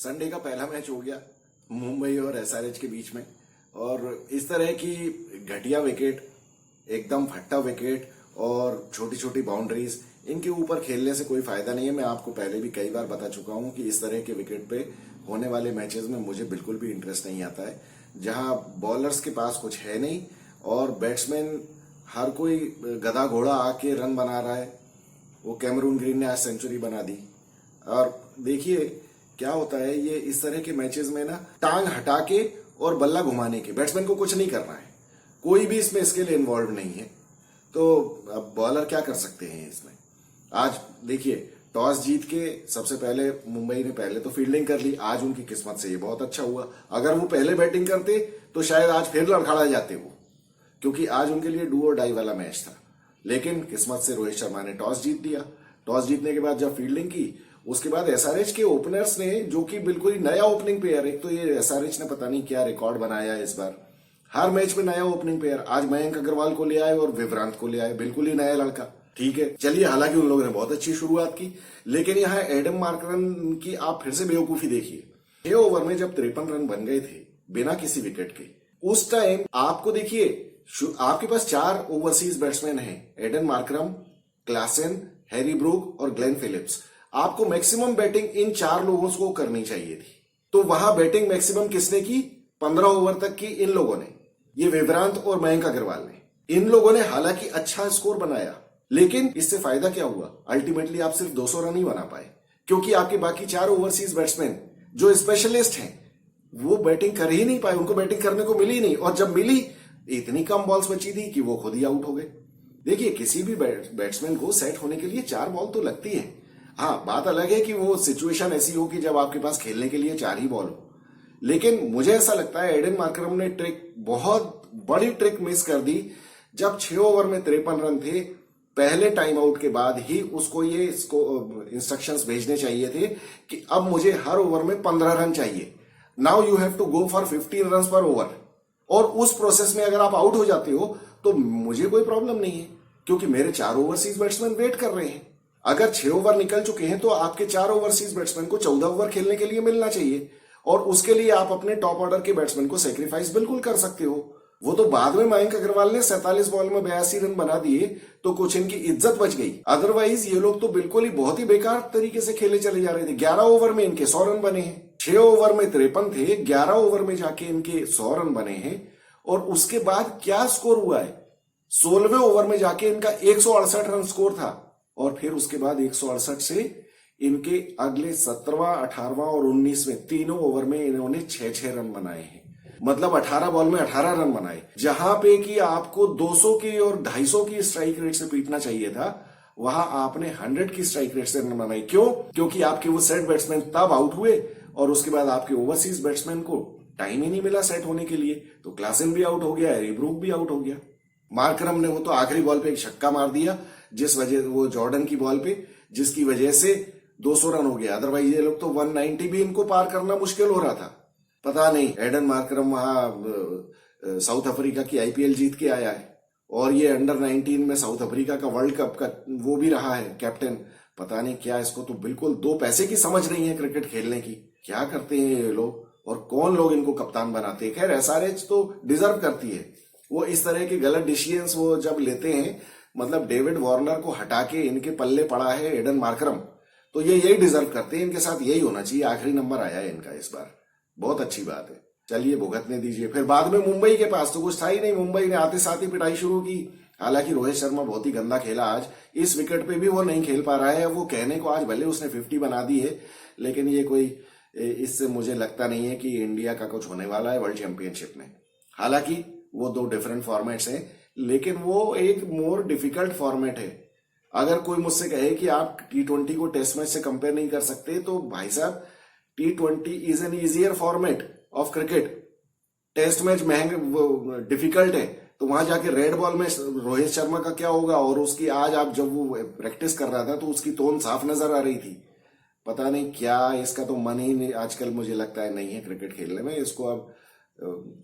Sunday का पहला match हो गया मुंबई और एसआरएच के बीच में। और इस तरह की घटिया विकेट, एकदम फट्टा विकेट और छोटी छोटी बाउंड्रीज, इनके ऊपर खेलने से कोई फायदा नहीं है। मैं आपको पहले भी कई बार बता चुका हूं कि इस तरह के विकेट पे होने वाले मैचेस में मुझे बिल्कुल भी इंटरेस्ट नहीं आता है, जहां बॉलर्स के पास कुछ है नहीं और बैट्समैन हर कोई गधा घोड़ा आके रन बना रहा है। वो कैमरून ग्रीन ने आज सेंचुरी बना दी। और देखिए क्या होता है, ये इस तरह के मैचेस में ना टांग हटा के और बल्ला घुमाने के, बैट्समैन को कुछ नहीं करना है, कोई भी इसमें इसके लिए इन्वॉल्व नहीं है। तो अब बॉलर क्या कर सकते हैं इसमें। आज देखिए टॉस जीत के सबसे पहले मुंबई ने पहले तो फील्डिंग कर ली। आज उनकी किस्मत से ये बहुत अच्छा हुआ, अगर वो पहले बैटिंग करते तो शायद आज फिर लड़खड़ा जाते वो, क्योंकि आज उनके लिए डू और डाई वाला मैच था। लेकिन किस्मत से रोहित शर्मा ने टॉस जीत दिया। टॉस जीतने के बाद जब फील्डिंग की, उसके बाद एसआरएच के ओपनर्स ने, जो कि बिल्कुल ही नया ओपनिंग पेयर, एक तो ये एसआरएच ने पता नहीं क्या रिकॉर्ड बनाया है इस बार, हर मैच में नया ओपनिंग पेयर। आज मयंक अग्रवाल को ले आए और विक्रांत को ले आए, बिल्कुल ही नया लड़का। ठीक है, चलिए, हालांकि उन लोगों ने बहुत अच्छी शुरुआत की, लेकिन यहाँ एडम मार्करन की आप फिर से बेवकूफी देखिए। 6 ओवर में जब 53 रन बन गए थे बिना किसी विकेट के, उस टाइम आपको देखिए आपके पास 4 ओवरसीज बैट्समैन हैं, Aiden Markram, Klaasen, Harry Brook और ग्लेन फिलिप्स। आपको मैक्सिमम बैटिंग इन 4 लोगों को करनी चाहिए थी। तो वहां बैटिंग मैक्सिमम किसने की? 15 ओवर तक की इन लोगों ने, ये विक्रांत और मयंक अग्रवाल ने। इन लोगों ने हालांकि अच्छा स्कोर बनाया, लेकिन इससे फायदा क्या हुआ? अल्टीमेटली आप सिर्फ 200 रन ही बना पाए, क्योंकि आपके बाकी 4 ओवरसीज बैट्समैन जो स्पेशलिस्ट हैं वो बैटिंग कर ही नहीं पाए, उनको बैटिंग करने को मिली नहीं। और जब मिली, इतनी कम बॉल्स बची थी कि वो खुद ही आउट हो गए। देखिए, किसी भी बैट्समैन को सेट होने के लिए 4 बॉल तो लगती है। हाँ, बात अलग है कि वो सिचुएशन ऐसी हो कि जब आपके पास खेलने के लिए 4 ही बॉल हो। लेकिन मुझे ऐसा लगता है एडन मार्करम ने बहुत बड़ी ट्रिक मिस कर दी। जब 6 ओवर में 53 रन थे, पहले टाइम आउट के बाद ही उसको ये इंस्ट्रक्शंस भेजने चाहिए थे कि अब मुझे हर ओवर में 15 रन चाहिए। Now you have to go for 15 run per over. और उस प्रोसेस में अगर आप आउट हो जाते हो तो मुझे कोई प्रॉब्लम नहीं है, क्योंकि मेरे 4 ओवरसीज बैट्समैन वेट कर रहे हैं। अगर 6 ओवर निकल चुके हैं तो आपके 4 ओवरसीज बैट्समैन को 14 ओवर खेलने के लिए मिलना चाहिए, और उसके लिए आप अपने टॉप ऑर्डर के बैट्समैन को सेक्रीफाइस बिल्कुल कर सकते हो। वो तो बाद में मयंक अग्रवाल ने 47 बॉल में 82 रन बना दिए तो कुछ इनकी इज्जत बच गई। अदरवाइज ये लोग तो बिल्कुल ही बहुत ही बेकार तरीके से खेले चले जा रहे थे। 11 ओवर में इनके 100 रन बने हैं। 6 ओवर में 53 थे, 11 ओवर में जाके इनके 100 रन बने हैं। और उसके बाद क्या स्कोर हुआ है? 16वें ओवर में जाके इनका 168 रन स्कोर था, और फिर उसके बाद 168 से इनके अगले 17वां, 18वां और 19वें तीनों ओवर में इन्होंने 6-6 रन बनाए हैं। मतलब 18 बॉल में 18 रन बनाए। जहां पे कि आपको 200 की और 250 की स्ट्राइक रेट से पीटना चाहिए था, वहां आपने 100 की स्ट्राइक रेट से रन बनाए। क्यों? क्योंकि आपके वो सेट बैट्समैन तब आउट हुए, और उसके बाद आपके ओवरसीज बैट्समैन को टाइम ही नहीं मिला सेट होने के लिए। तो क्लासन भी आउट हो गया, हैरी ब्रूक भी आउट हो गया। मार्करम ने वो तो आखिरी बॉल पे एक छक्का मार दिया, जिस वजह वो जॉर्डन की बॉल पे, जिसकी वजह से 200 रन हो गया। अदरवाइज ये लोग तो 190 भी इनको पार करना मुश्किल हो रहा था। पता नहीं, एडन मार्करम वहां साउथ अफ्रीका की आईपीएल जीत के आया है, और ये अंडर 19 में साउथ अफ्रीका का वर्ल्ड कप का वो भी रहा है कैप्टन। पता नहीं क्या, इसको तो बिल्कुल 2 पैसे की समझ नहीं है क्रिकेट खेलने की। क्या करते हैं ये लोग, और कौन लोग इनको कप्तान बनाते हैं। खैर, एसआरएच तो डिजर्व करती है। वो इस तरह के गलत डिसीजंस वो जब लेते हैं, मतलब डेविड वार्नर को हटा के इनके पल्ले पड़ा है एडन मार्करम, तो ये यही डिजर्व करते हैं। इनके साथ यही होना चाहिए। आखिरी नंबर आया है इनका इस बार, बहुत अच्छी बात है। चलिए, भुगतने दीजिए। फिर बाद में मुंबई के पास तो कुछ था ही नहीं, मुंबई ने आते साथ ही पिटाई शुरू की। हालांकि रोहित शर्मा बहुत ही गंदा खेला आज, इस विकेट पे भी वो नहीं खेल पा रहा है। वो कहने को आज भले उसने 50 बना दी है, लेकिन ये कोई, इससे मुझे लगता नहीं है कि इंडिया का कुछ होने वाला है वर्ल्ड चैंपियनशिप में। हालांकि वो 2 डिफरेंट फॉर्मेट्स हैं, लेकिन वो एक मोर डिफिकल्ट फॉर्मेट है। अगर कोई मुझसे कहे कि आप T20 को टेस्ट मैच से कंपेयर नहीं कर सकते, तो भाई साहब, T20 is an easier format of cricket. Test match महंगे डिफिकल्ट है, तो वहां जाके रेड बॉल में रोहित शर्मा का क्या होगा। और उसकी आज आप जब वो प्रैक्टिस कर रहा था तो उसकी टोन साफ नजर आ रही थी। पता नहीं क्या, इसका तो मन ही नहीं आजकल, मुझे लगता है नहीं है क्रिकेट खेलने में। इसको अब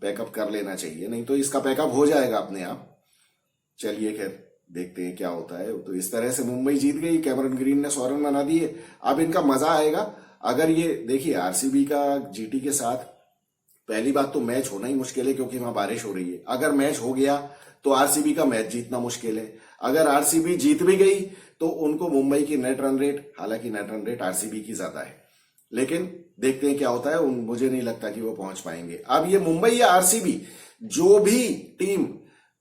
पैकअप कर लेना चाहिए, नहीं तो इसका पैकअप हो जाएगा अपने आप। चलिए, खैर देखते हैं क्या होता है। तो इस तरह से मुंबई जीत गई, कैमरून ग्रीन ने 100 रन बना दिए। अब इनका मजा आएगा अगर ये देखिए आरसीबी का जीटी के साथ, पहली बात तो मैच होना ही मुश्किल है क्योंकि वहां बारिश हो रही है। अगर मैच हो गया तो आरसीबी का मैच जीतना मुश्किल है। अगर आरसीबी जीत भी गई तो उनको मुंबई की नेट रन रेट, हालांकि नेट रन रेट आरसीबी की ज्यादा है, लेकिन देखते हैं क्या होता है। मुझे नहीं लगता कि वो पहुंच पाएंगे। अब ये मुंबई या आरसीबी, जो भी टीम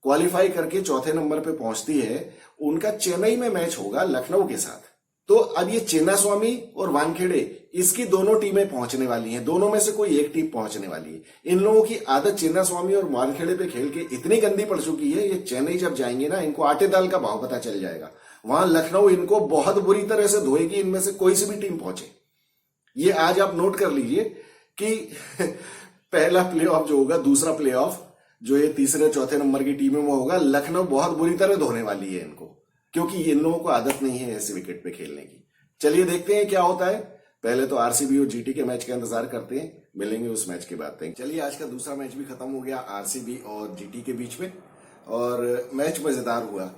क्वालिफाई करके चौथे नंबर पे पहुंचती है, उनका चेन्नई में मैच होगा लखनऊ के साथ। तो अब ये चिन्नास्वामी और वानखेड़े, इसकी दोनों टीमें पहुंचने वाली हैं। दोनों में से कोई एक टीम पहुंचने वाली है। इन लोगों की आदत चिन्नास्वामी और वानखेड़े पे खेल के इतनी गंदी पड़ चुकी है, ये चेन्नई जब जाएंगे ना, इनको आटे दाल का भाव पता चल जाएगा। वहां लखनऊ इनको बहुत बुरी तरह से धोएगी, इनमें से कोई सी भी टीम पहुंचे। ये आज आप नोट कर लीजिए कि पहला प्लेऑफ जो होगा, दूसरा प्लेऑफ जो ये तीसरे चौथे नंबर की टीम में वो होगा, लखनऊ बहुत बुरी तरह धोने वाली है इनको, क्योंकि इन लोगों को आदत नहीं है ऐसे विकेट पे खेलने की। चलिए देखते हैं क्या होता है। पहले तो आरसीबी और जीटी के मैच का इंतजार करते हैं, मिलेंगे उस मैच के बाद। चलिए, आज का दूसरा मैच भी खत्म हो गया आरसीबी और जीटी के बीच में, और मैच मजेदार हुआ।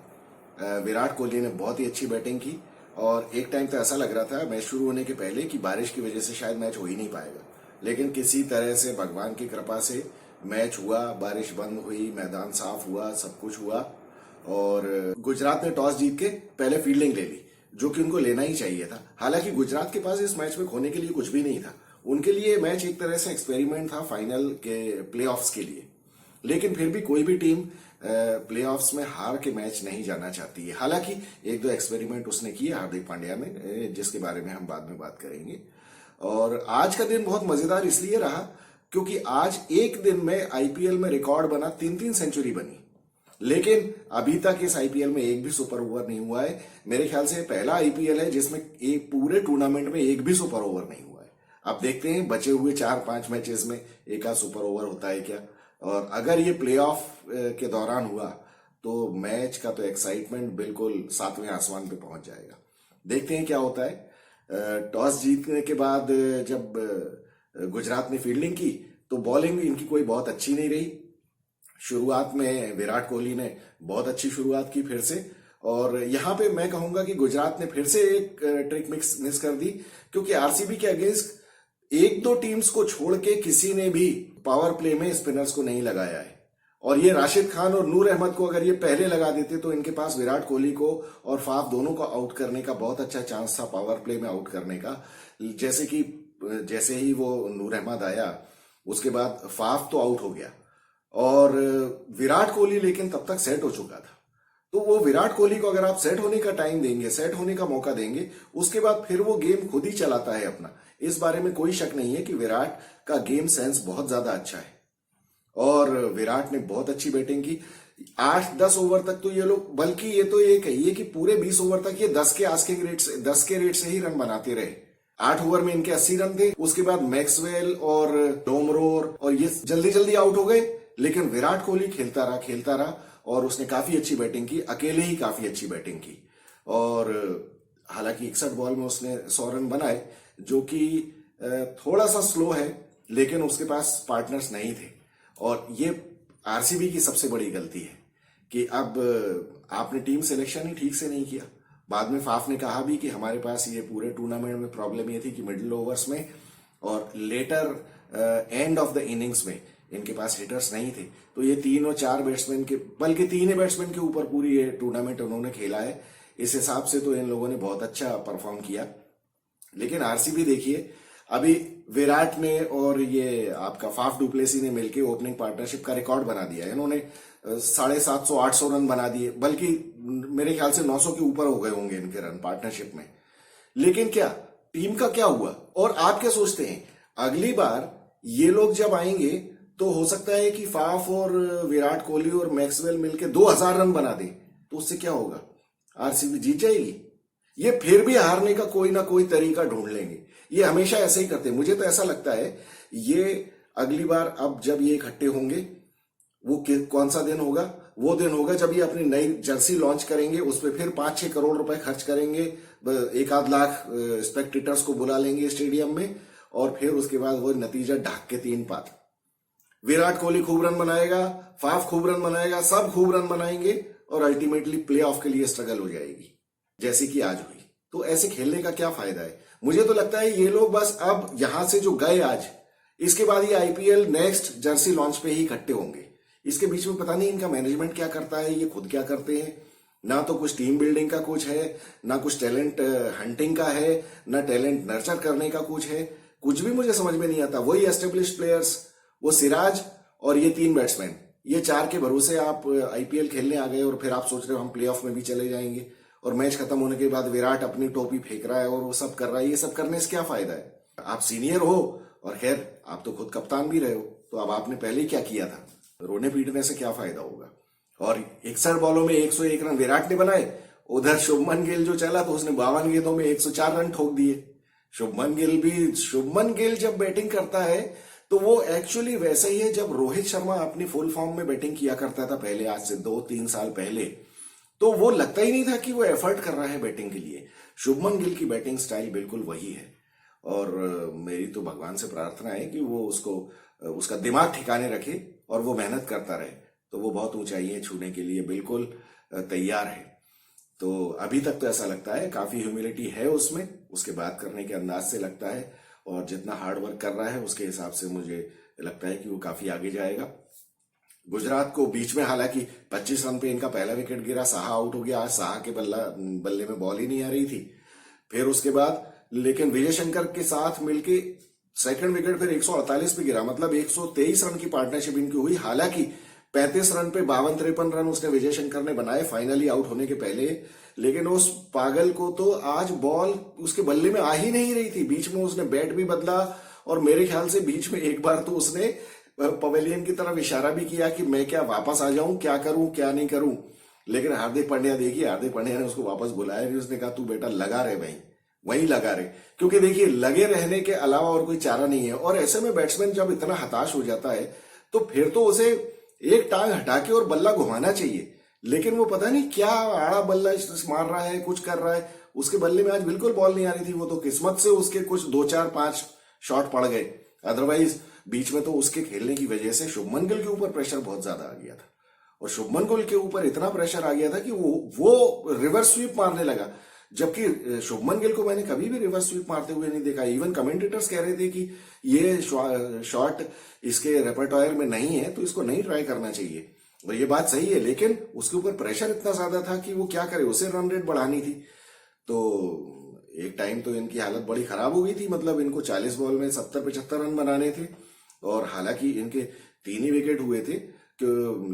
विराट कोहली ने बहुत ही अच्छी बैटिंग की, और एक टाइम तो ऐसा लग रहा था मैच शुरू होने के पहले कि बारिश की वजह से शायद मैच हो ही नहीं पाएगा, लेकिन किसी तरह से भगवान की कृपा से मैच हुआ, बारिश बंद हुई, मैदान साफ हुआ, सब कुछ हुआ। और गुजरात ने टॉस जीत के पहले फील्डिंग ले ली, जो कि उनको लेना ही चाहिए था। हालांकि गुजरात के पास इस मैच में खोने के लिए कुछ भी नहीं था। उनके लिए मैच एक तरह से एक्सपेरिमेंट था फाइनल के प्लेऑफ्स के लिए, लेकिन फिर भी कोई भी टीम प्लेऑफ्स में हार के मैच नहीं जाना चाहती है। हालांकि एक दो एक्सपेरिमेंट उसने किए हार्दिक पांड्या ने, जिसके बारे में हम बाद में बात करेंगे। और आज का दिन बहुत मजेदार इसलिए रहा क्योंकि आज एक दिन में आईपीएल में रिकॉर्ड बना, 3-3 सेंचुरी बनी। लेकिन अभी तक इस आईपीएल में एक भी सुपर ओवर नहीं हुआ है। मेरे ख्याल से पहला आईपीएल है जिसमें एक पूरे टूर्नामेंट में एक भी सुपर ओवर नहीं हुआ है। अब देखते हैं बचे हुए 4-5 मैचेस में एक आध सुपर ओवर होता है क्या, और अगर ये प्लेऑफ के दौरान हुआ तो मैच का तो एक्साइटमेंट बिल्कुल 7वें आसमान पे पहुंच जाएगा। देखते हैं क्या होता है। टॉस जीतने के बाद जब गुजरात ने फील्डिंग की तो बॉलिंग इनकी कोई बहुत अच्छी नहीं रही। शुरुआत में विराट कोहली ने बहुत अच्छी शुरुआत की फिर से, और यहां पे मैं कहूंगा कि गुजरात ने फिर से एक ट्रिक मिस कर दी, क्योंकि आरसीबी के अगेंस्ट एक दो टीम्स को छोड़ के किसी ने भी पावर प्ले में स्पिनर्स को नहीं लगाया है। और ये राशिद खान और नूर अहमद को अगर ये पहले लगा देते तो इनके पास विराट कोहली को और फाफ दोनों को आउट करने का बहुत अच्छा चांस था, पावर प्ले में आउट करने का। जैसे ही वो नूर अहमद आया उसके बाद फाफ तो आउट हो गया, और विराट कोहली लेकिन तब तक सेट हो चुका था। तो वो विराट कोहली को अगर आप सेट होने का टाइम देंगे, सेट होने का मौका देंगे, उसके बाद फिर वो गेम खुद ही चलाता है अपना। इस बारे में कोई शक नहीं है कि विराट का गेम सेंस बहुत ज्यादा अच्छा है, और विराट ने बहुत अच्छी बैटिंग की। 8-10 ओवर तक तो ये लोग, बल्कि ये तो ये कहिए कि पूरे 20 ओवर तक ये 10 के रेट से ही रन बनाते रहे। 8 ओवर में इनके 80 रन थे। उसके बाद मैक्सवेल और डोमरोर और ये जल्दी जल्दी आउट हो गए, लेकिन विराट कोहली खेलता रहा और उसने काफी अच्छी बैटिंग की, अकेले ही काफी अच्छी बैटिंग की। और हालांकि 61 बॉल में उसने 100 रन बनाए, जो कि थोड़ा सा स्लो है, लेकिन उसके पास पार्टनर्स नहीं थे। और ये आरसीबी की सबसे बड़ी गलती है कि अब आपने टीम सिलेक्शन ही ठीक से नहीं किया। बाद में फाफ ने कहा भी कि हमारे पास ये पूरे टूर्नामेंट में प्रॉब्लम ये थी कि मिडिल ओवर्स में और later end of the innings में इनके पास हिटर्स नहीं थे। तो ये 3 और 4 बैट्समैन के, बल्कि 3 ही बैट्समैन के ऊपर पूरी ये टूर्नामेंट उन्होंने खेला है। इस हिसाब से तो इन लोगों ने बहुत अच्छा परफॉर्म किया। लेकिन आरसीबी देखिए, अभी विराट ने और ये आपका फाफ डुप्लेसी ने मिलकर ओपनिंग पार्टनरशिप का रिकॉर्ड बना दिया है। इन्होंने 750-800 रन बना दिए, बल्कि मेरे ख्याल से 900 के ऊपर हो गए होंगे इनके रन पार्टनरशिप में। लेकिन क्या टीम का क्या हुआ? और आप क्या सोचते हैं, अगली बार ये लोग जब आएंगे तो हो सकता है कि फाफ और विराट कोहली और मैक्सवेल मिलकर 2000 रन बना दें, तो उससे क्या होगा? आरसीबी जीत जाएगी। ये फिर भी हारने का कोई ना कोई तरीका ढूंढ लेंगे। ये हमेशा ऐसे ही करते हैं। मुझे तो ऐसा लगता है ये अगली बार अब जब ये इकट्ठे होंगे, वो कौन सा दिन होगा? वो दिन होगा जब ये अपनी नई जर्सी लॉन्च करेंगे, उस पर फिर 5-6 करोड़ रुपए खर्च करेंगे, 1-आध लाख स्पेक्टेटर्स को बुला लेंगे स्टेडियम में, और फिर उसके बाद वो नतीजा ढाक के 3 पात। विराट कोहली खूब रन बनाएगा, फाफ खूब रन बनाएगा, सब खूब रन बनाएंगे, और अल्टीमेटली प्ले ऑफ के लिए स्ट्रगल हो जाएगी, जैसे कि आज हुई। तो ऐसे खेलने का क्या फायदा है? मुझे तो लगता है ये लोग बस अब यहां से जो गए आज, इसके बाद ये आईपीएल नेक्स्ट जर्सी लॉन्च पे ही इकट्ठे होंगे। इसके बीच में पता नहीं इनका मैनेजमेंट क्या करता है, ये खुद क्या करते हैं। ना तो कुछ टीम बिल्डिंग का कुछ है, ना कुछ टैलेंट हंटिंग का है, ना टैलेंट नर्चर करने का कुछ है। कुछ भी मुझे समझ में नहीं आता। वही एस्टेब्लिश्ड प्लेयर्स, वो सिराज और ये 3 बैट्समैन, ये 4 के भरोसे आप आईपीएल खेलने आ गए और फिर आप सोच रहे हो हम प्लेऑफ में भी चले जाएंगे, और मैच खत्म होने के बाद विराट अपनी टोपी फेंक रहा है और वो सब कर रहा है। ये सब करने से क्या फायदा है? आप सीनियर हो, और खैर आप तो खुद कप्तान भी रहे हो, तो अब आपने पहले ही क्या किया था? रोने पीटने से क्या फायदा होगा? और 61 बॉलों में 101 रन विराट ने बनाए। उधर शुभमन गिल जो चला तो उसने 52 गेंदों में 104 रन ठोक दिए। शुभमन गिल जब बैटिंग करता है तो वो एक्चुअली वैसा ही है जब रोहित शर्मा अपनी फुल फॉर्म में बैटिंग किया करता था पहले, आज से 2-3 साल पहले। तो वो लगता ही नहीं था कि वो एफर्ट कर रहा है बैटिंग के लिए। शुभमन गिल की बैटिंग स्टाइल बिल्कुल वही है, और मेरी तो भगवान से प्रार्थना है कि वो उसका दिमाग ठिकाने रखे और वो मेहनत करता रहे, तो वो बहुत ऊंचाइयां छूने के लिए बिल्कुल तैयार है। तो अभी तक तो ऐसा लगता है काफी ह्यूमिलिटी है उसमें, उसके बात करने के अंदाज से लगता है, और जितना हार्ड वर्क कर रहा है उसके हिसाब से मुझे लगता है कि वो काफी आगे जाएगा। गुजरात को बीच में हालांकि 25 रन पे इनका पहला विकेट गिरा, साहा आउट हो गया। आज साहा के बल्ले में बॉल ही नहीं आ रही थी। फिर उसके बाद लेकिन विजय शंकर के साथ मिलके सेकंड विकेट फिर 148 पे गिरा, मतलब 123 रन की पार्टनरशिप इनकी हुई। हालांकि 35 रन पे 52-53 रन उसने विजय शंकर ने बनाए फाइनली आउट होने के पहले, लेकिन उस पागल को तो आज बॉल उसके बल्ले में आ ही नहीं रही थी। बीच में उसने बैट भी बदला, और मेरे ख्याल से बीच में एक बार तो उसने पवेलियन की तरफ इशारा भी किया कि मैं क्या वापस आ जाऊं, क्या करूं क्या नहीं करूं। लेकिन हार्दिक पांड्या ने उसको वापस बुलाया नहीं। उसने कहा तू बेटा लगा रहे भाई, वही लगा रहे, क्योंकि देखिए लगे रहने के अलावा और कोई चारा नहीं है। और ऐसे में बैट्समैन जब इतना हताश हो जाता है तो फिर तो उसे एक टांग हटा के और बल्ला घुमाना चाहिए। लेकिन वो पता नहीं क्या आड़ा बल्ला मार रहा है, कुछ कर रहा है। उसके बल्ले में आज बिल्कुल बॉल नहीं आ रही थी। वो तो किस्मत से उसके कुछ 2-4-5 शॉट पड़ गए, अदरवाइज बीच में तो उसके खेलने की वजह से शुभमन गिल के ऊपर प्रेशर बहुत ज्यादा आ गया था। और शुभमन गिल के ऊपर इतना प्रेशर आ गया था कि वो रिवर्स स्वीप मारने लगा, जबकि शुभमन गिल को मैंने कभी भी रिवर्स स्वीप मारते हुए नहीं देखा। इवन कमेंटेटर्स कह रहे थे कि ये शॉट इसके रेपर्टोयर में नहीं है तो इसको नहीं ट्राई करना चाहिए, और ये बात सही है। लेकिन उसके ऊपर प्रेशर इतना ज्यादा था कि वो क्या करे, उसे रन रेट बढ़ानी थी। तो एक टाइम तो इनकी हालत बड़ी खराब हो गई थी, मतलब इनको 40 बॉल में 70-75 रन बनाने थे, और हालांकि इनके 3 ही विकेट हुए थे,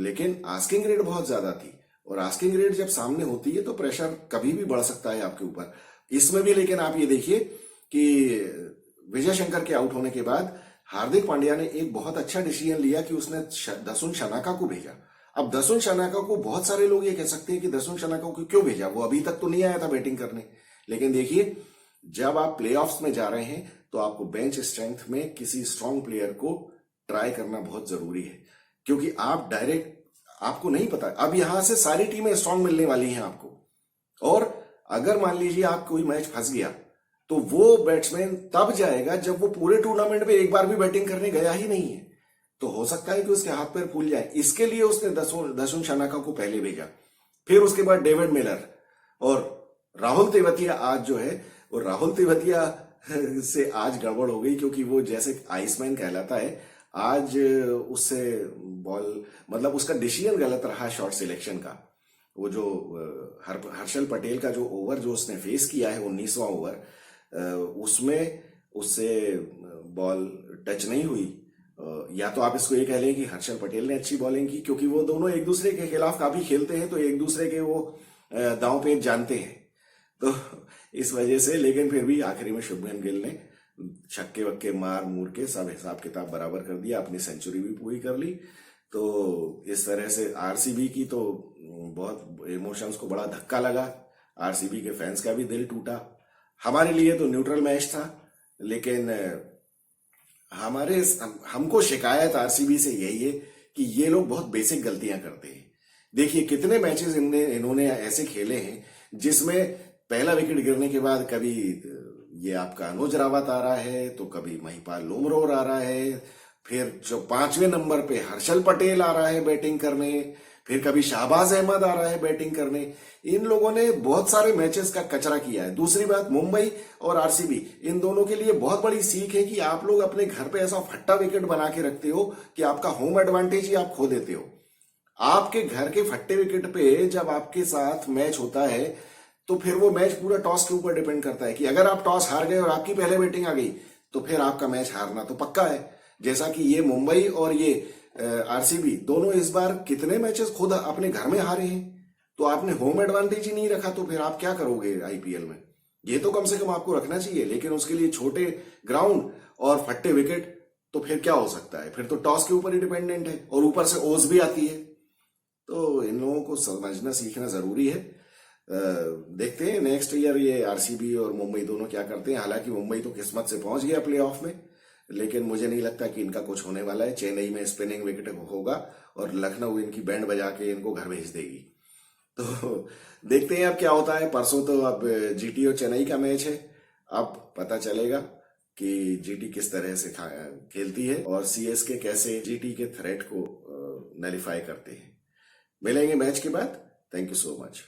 लेकिन आस्किंग रेट बहुत ज्यादा थी। और आस्किंग रेट जब सामने होती है तो प्रेशर कभी भी बढ़ सकता है आपके ऊपर। इसमें भी लेकिन आप ये देखिए कि विजय शंकर के आउट होने के बाद हार्दिक पांड्या ने एक बहुत अच्छा डिसीजन लिया कि उसने दसुन शनाका को भेजा। अब दसुन शनाका को बहुत सारे लोग ये कह सकते हैं कि दसुन शनाका को क्यों भेजा, वो अभी तक तो नहीं आया था बैटिंग करने। लेकिन देखिए जब आप प्लेऑफ्स में जा रहे हैं तो आपको बेंच स्ट्रेंथ में किसी स्ट्रांग प्लेयर को ट्राई करना बहुत जरूरी है, क्योंकि आप डायरेक्ट आपको नहीं पता। अब यहां से सारी टीमें स्ट्रांग मिलने वाली हैं आपको, और अगर मान लीजिए आप कोई मैच फंस गया तो वो बैट्समैन तब जाएगा जब वो पूरे टूर्नामेंट में एक बार भी बैटिंग करने गया ही नहीं है। तो हो सकता है कि उसके हाथ पैर फूल जाए। इसके लिए उसने दसुन शनाका को पहले भेजा, फिर उसके बाद डेविड मिलर और राहुल तेवतिया। आज जो है वो राहुल तेवतिया से आज गड़बड़ हो गई, क्योंकि वो जैसे आइसमैन कहलाता है, आज उससे बॉल मतलब उसका डिसीजन गलत रहा शॉट सिलेक्शन का। वो जो हर्षल पटेल का जो ओवर जो उसने फेस किया है 19वां ओवर, उसमें उससे बॉल टच नहीं हुई। या तो आप इसको ये कह लें कि हर्षल पटेल ने अच्छी बॉलिंग की, क्योंकि वो दोनों एक दूसरे के खिलाफ काफी खेलते हैं, तो एक दूसरे के वो दांव पेच जानते हैं, तो इस वजह से। लेकिन फिर भी आखिरी में शुभमन गिल ने छक्के वक्के मार मूर के सब हिसाब किताब बराबर कर दिया, अपनी सेंचुरी भी पूरी कर ली। तो इस तरह से आरसीबी की तो बहुत इमोशंस को बड़ा धक्का लगा, आरसीबी के फैंस का भी दिल टूटा। हमारे लिए तो न्यूट्रल मैच था, लेकिन हमको शिकायत आरसीबी से यही है कि ये लोग बहुत बेसिक गलतियां करते हैं। देखिए कितने मैचेस इन्होंने ऐसे खेले हैं जिसमें पहला विकेट गिरने के बाद कभी ये आपका अनुज रावत आ रहा है, तो कभी महिपाल लोमरोर आ रहा है, फिर जो 5वें नंबर पे हर्षल पटेल आ रहा है बैटिंग करने, फिर कभी शाहबाज अहमद आ रहा है बैटिंग करने। इन लोगों ने बहुत सारे मैचेस का कचरा किया है। दूसरी बात, मुंबई और आरसीबी इन दोनों के लिए बहुत बड़ी सीख है कि आप लोग अपने घर पे ऐसा फट्टा विकेट बना के रखते हो कि आपका होम एडवांटेज ही आप खो देते हो। आपके घर के फट्टे विकेट पे जब आपके साथ मैच होता है तो फिर वो मैच पूरा टॉस के ऊपर डिपेंड करता है कि अगर आप टॉस हार गए और आपकी पहले बैटिंग आ गई तो फिर आपका मैच हारना तो पक्का है। जैसा कि ये मुंबई और ये आरसीबी दोनों इस बार कितने मैचेस खुद अपने घर में हारे हैं। तो आपने होम एडवांटेज ही नहीं रखा तो फिर आप क्या करोगे आईपीएल में। ये तो कम से कम आपको रखना चाहिए, लेकिन उसके लिए छोटे ग्राउंड और फट्टे विकेट तो फिर क्या हो सकता है। फिर तो टॉस के ऊपर ही डिपेंडेंट है और ऊपर से ओस भी आती है। तो इन लोगों को समझना सीखना जरूरी है। देखते हैं नेक्स्ट ईयर ये आरसीबी और मुंबई दोनों क्या करते हैं। हालांकि मुंबई तो किस्मत से पहुंच गया प्लेऑफ में, लेकिन मुझे नहीं लगता कि इनका कुछ होने वाला है। चेन्नई में स्पिनिंग विकेट होगा और लखनऊ इनकी बैंड बजा के इनको घर भेज देगी। तो देखते हैं अब क्या होता है। परसों तो अब जीटी और चेन्नई का मैच है। अब पता चलेगा कि जीटी किस तरह से खेलती है और सीएसके कैसे जीटी के थ्रेट को नलिफाई करते हैं। मिलेंगे मैच के बाद। Thank you so much.